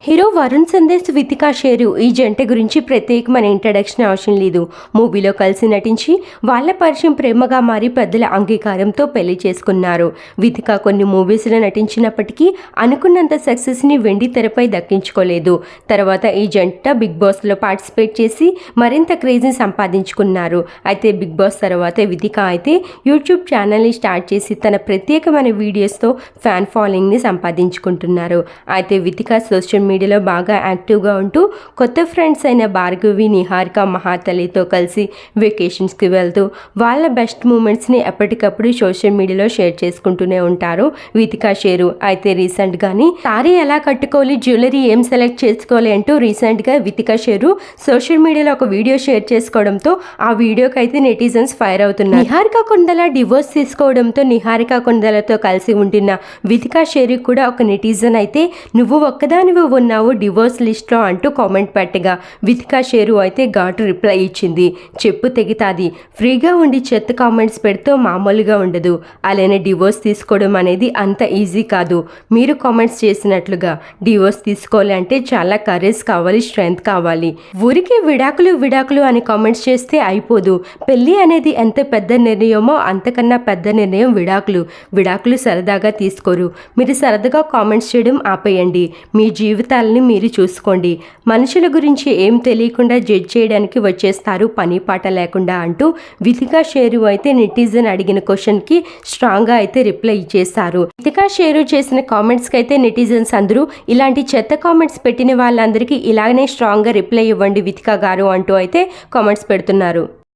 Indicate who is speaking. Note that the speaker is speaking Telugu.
Speaker 1: హీరో వరుణ్ సందేశ్ వితికా షేరు ఈ జంట గురించి ప్రత్యేకమైన ఇంట్రడక్షన్ అవసరం లేదు. మూవీలో కలిసి నటించి వాళ్ళ పరిచయం ప్రేమగా మారి పెద్దల అంగీకారంతో పెళ్లి చేసుకున్నారు. వితికా కొన్ని మూవీస్లో నటించినప్పటికీ అనుకున్నంత సక్సెస్ని వెండి తెరపై దక్కించుకోలేదు. తర్వాత ఈ జంట బిగ్ బాస్లో పార్టిసిపేట్ చేసి మరింత క్రేజ్ని సంపాదించుకున్నారు. అయితే బిగ్ బాస్ తర్వాత వితికా అయితే యూట్యూబ్ ఛానల్ని స్టార్ట్ చేసి తన ప్రత్యేకమైన వీడియోస్తో ఫ్యాన్ ఫాలోయింగ్ని సంపాదించుకుంటున్నారు. అయితే వితికా సోషల్ మీడియాలో బాగా యాక్టివ్గా ఉంటూ కొత్త ఫ్రెండ్స్ అయిన భార్గవి, నిహారిక, మహాతలితో కలిసి వెకేషన్స్కి వెళ్తూ వాళ్ళ బెస్ట్ మూమెంట్స్ని ఎప్పటికప్పుడు సోషల్ మీడియాలో షేర్ చేసుకుంటూనే ఉంటారు వితికా షేరు. అయితే రీసెంట్గాని సారీ ఎలా కట్టుకోవాలి, జ్యువెలరీ ఏం సెలెక్ట్ చేసుకోవాలి అంటూ రీసెంట్గా వితికా షేరు సోషల్ మీడియాలో ఒక వీడియో షేర్ చేసుకోవడంతో ఆ వీడియోకి అయితే నెటిజన్స్ ఫైర్ అవుతున్నారు. నిహారిక కొండల డివోర్స్ తీసుకోవడంతో నిహారిక కొండలతో కలిసి ఉంటున్న వితికా షేరు కూడా ఒక నెటిజన్ అయితే నువ్వు ఒక్కదానివి ఉన్నావు డివోర్స్ లిస్ట్లో అంటూ కామెంట్ పెట్టగా వితికా షేరు అయితే ఘాటు రిప్లై ఇచ్చింది. చెప్పు తెగితాది, ఫ్రీగా ఉండి చెత్త కామెంట్స్ పెడితే మామూలుగా ఉండదు. అలానే డివోర్స్ తీసుకోవడం అనేది అంత ఈజీ కాదు. మీరు కామెంట్స్ చేసినట్లుగా డివోర్స్ తీసుకోవాలంటే చాలా కరేజ్ కావాలి, స్ట్రెంగ్త్ కావాలి. ఊరికి విడాకులు అని కామెంట్స్ చేస్తే అయిపోదు. పెళ్ళి అనేది ఎంత పెద్ద నిర్ణయమో అంతకన్నా పెద్ద నిర్ణయం విడాకులు సరదాగా తీసుకోరు. మీరు సరదాగా కామెంట్స్ చేయడం ఆపేయండి. మీ జీవితాలని మీరు చూసుకోండి. మనుషుల గురించి ఏం తెలియకుండా జడ్జ్ చేయడానికి వచ్చేస్తారు పని పాట లేకుండా అంటూ వితికా షేరు అయితే నెటిజన్ అడిగిన క్వశ్చన్కి స్ట్రాంగ్గా అయితే రిప్లై ఇచ్చేశారు. వితికా షేరు చేసిన కామెంట్స్కి అయితే నెటిజన్స్ అందరూ ఇలాంటి చెత్త కామెంట్స్ పెట్టిన వాళ్ళందరికీ ఇలాగనే స్ట్రాంగ్గా రిప్లై ఇవ్వండి వితికా గారు అంటూ అయితే కామెంట్స్ పెడుతున్నారు.